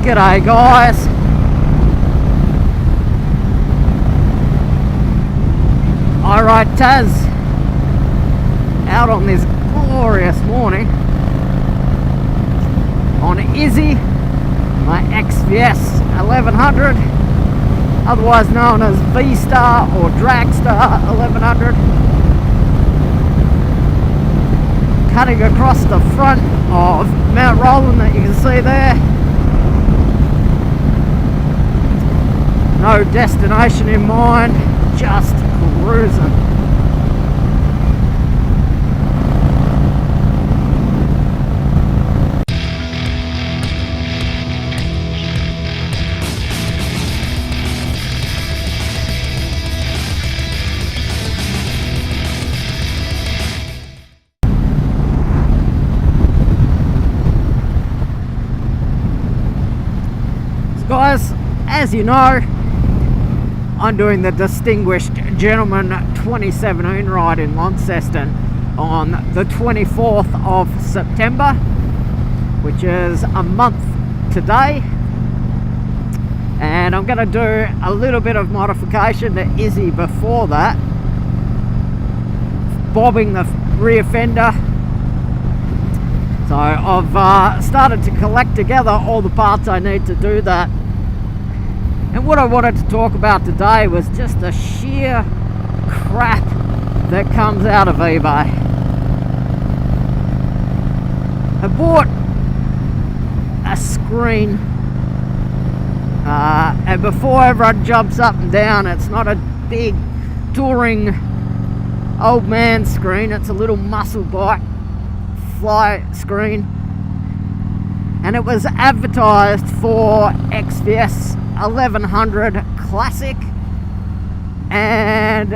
G'day guys. iRidetas out on this glorious morning on Izzy, my XVS 1100, otherwise known as VStar or Dragster 1100, cutting across the front of Mount Roland that you can see there. No destination in mind, just cruising. So guys, as you know, I'm doing the Distinguished Gentleman 2017 ride in Launceston on the 24th of September, which is a month today. And I'm going to do a little bit of modification to Izzy before that, bobbing the rear fender. So I've started to collect together all the parts I need to do that. And what I wanted to talk about today was just the sheer crap that comes out of eBay. I bought a screen, and before everyone jumps up and down, it's not a big touring old man screen, it's a little muscle bike fly screen, and it was advertised for XVS 1100 Classic, and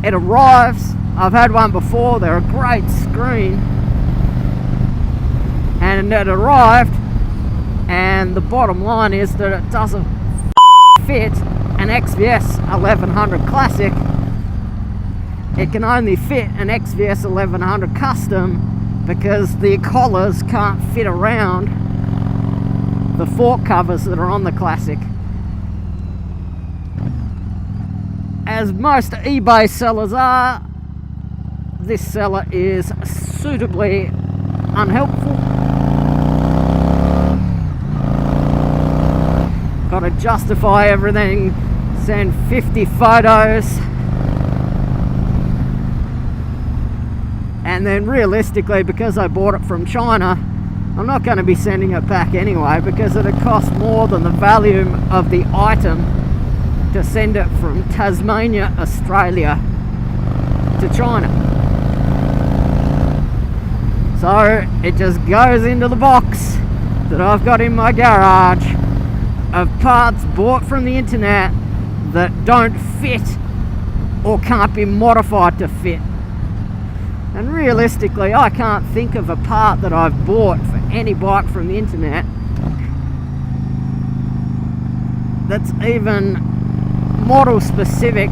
it arrives. I've had one before, they're a great screen, and it arrived, and the bottom line is that it doesn't fit an XVS 1100 Classic. It can only fit an XVS 1100 Custom because the collars can't fit around the fork covers that are on the Classic. As most eBay sellers are, this seller is suitably unhelpful. Got to justify everything, send 50 photos, and then realistically, because I bought it from China, I'm not going to be sending it back anyway, because it'd cost more than the value of the item to send it from Tasmania, Australia to China. So it just goes into the box that I've got in my garage of parts bought from the internet that don't fit or can't be modified to fit. And realistically, I can't think of a part that I've bought for any bike from the internet that's even model specific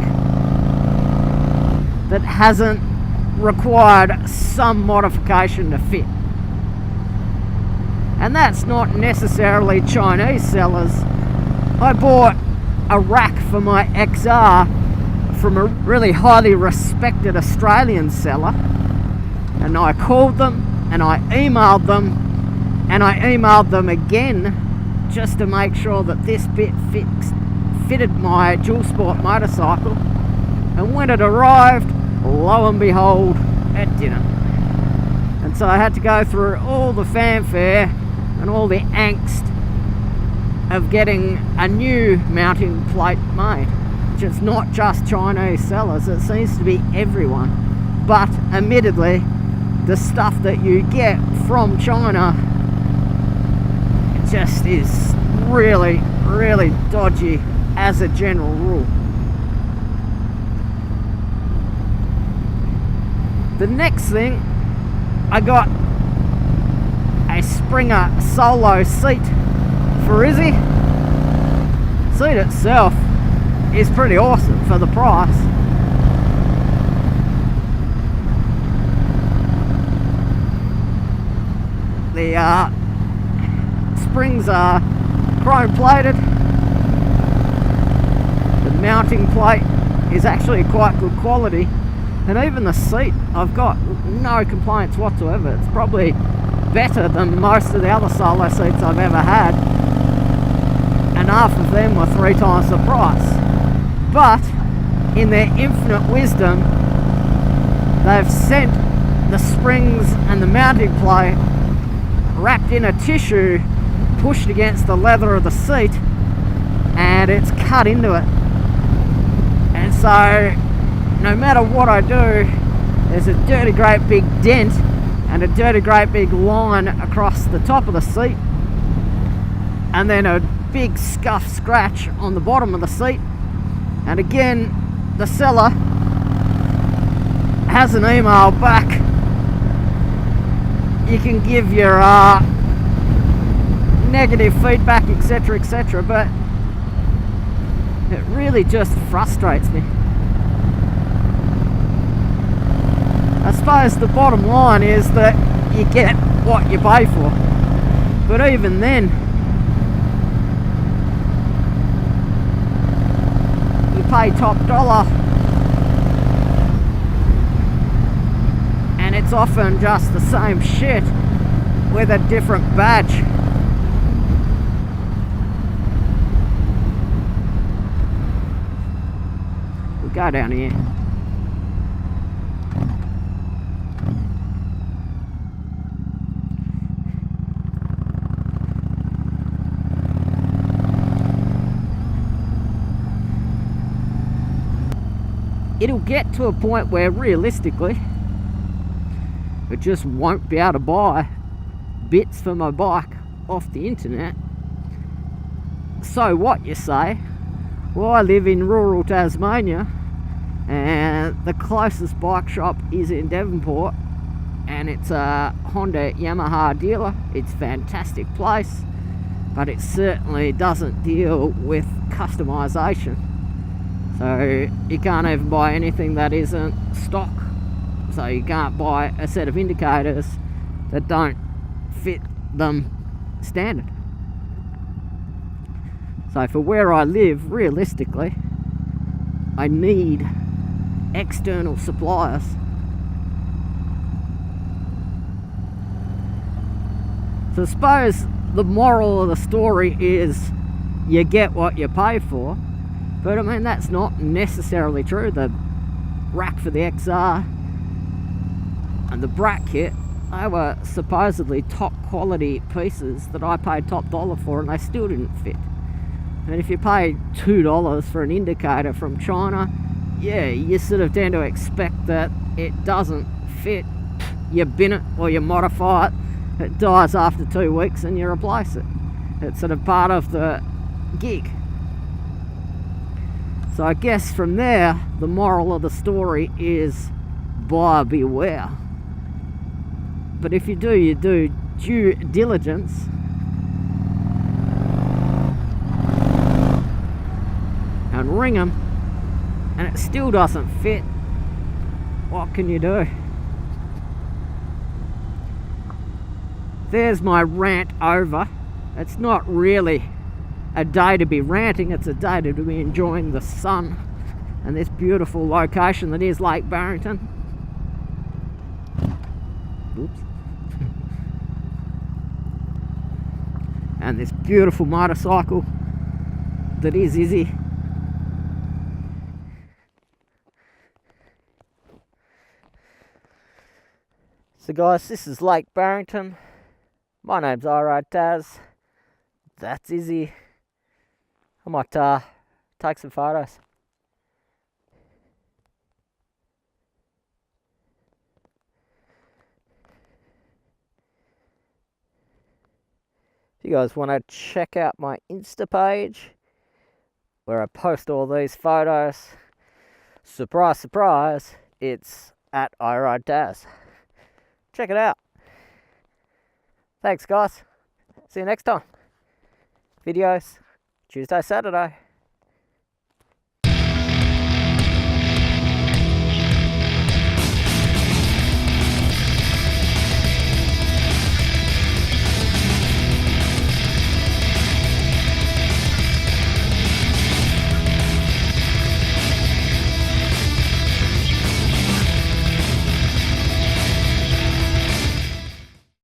that hasn't required some modification to fit. And that's not necessarily Chinese sellers. I bought a rack for my XR from a really highly respected Australian seller, and I called them and I emailed them and I emailed them again just to make sure that this bit fitted my dual sport motorcycle, and when it arrived, lo and behold, it didn't. And so I had to go through all the fanfare and all the angst of getting a new mounting plate made, which is not just Chinese sellers, it seems to be everyone. But admittedly, the stuff that you get from China just is really, really dodgy as a general rule. The next thing, I got a Springer Solo seat for Izzy. Seat itself is pretty awesome for the price. The springs are chrome plated. The mounting plate is actually quite good quality, and even the seat, I've got no complaints whatsoever. It's probably better than most of the other solo seats I've ever had, and half of them were 3 times the price. But in their infinite wisdom, they've sent the springs and the mounting plate wrapped in a tissue, pushed against the leather of the seat, and it's cut into it. And so no matter what I do, there's a dirty great big dent and a dirty great big line across the top of the seat, and then a big scuff scratch on the bottom of the seat. And again, the seller has an email back. You can give your negative feedback, etc, etc, but it really just frustrates me. I suppose the bottom line is that you get what you pay for, but even then, you pay top dollar, and it's often just the same shit with a different badge. We'll go down here. It'll get to a point where realistically I just won't be able to buy bits for my bike off the internet. So what, you say? Well, I live in rural Tasmania and the closest bike shop is in Devonport, and it's a Honda Yamaha dealer. It's a fantastic place, but it certainly doesn't deal with customization. So you can't even buy anything that isn't stock. So you can't buy a set of indicators that don't fit them standard. So for where I live, realistically, I need external suppliers. So I suppose the moral of the story is you get what you pay for, but I mean that's not necessarily true. The rack for the XR and the brat kit, they were supposedly top quality pieces that I paid top dollar for, and they still didn't fit. And if you pay $2 for an indicator from China, yeah, you sort of tend to expect that it doesn't fit. You bin it or you modify it, it dies after 2 weeks and you replace it. It's sort of part of the gig. So I guess from there, the moral of the story is buyer beware. But if you do, you do due diligence. And ring them, and it still doesn't fit. What can you do? There's my rant over. It's not really a day to be ranting, it's a day to be enjoying the sun and this beautiful location that is Lake Barrington. Oops. And this beautiful motorcycle that is Izzy. So guys, this is Lake Barrington. My name's iRidetas. That's Izzy. I might take some photos. If you guys want to check out my Insta page, where I post all these photos, surprise, surprise, it's at iRidetas. Check it out. Thanks guys. See you next time. Videos Tuesday, Saturday.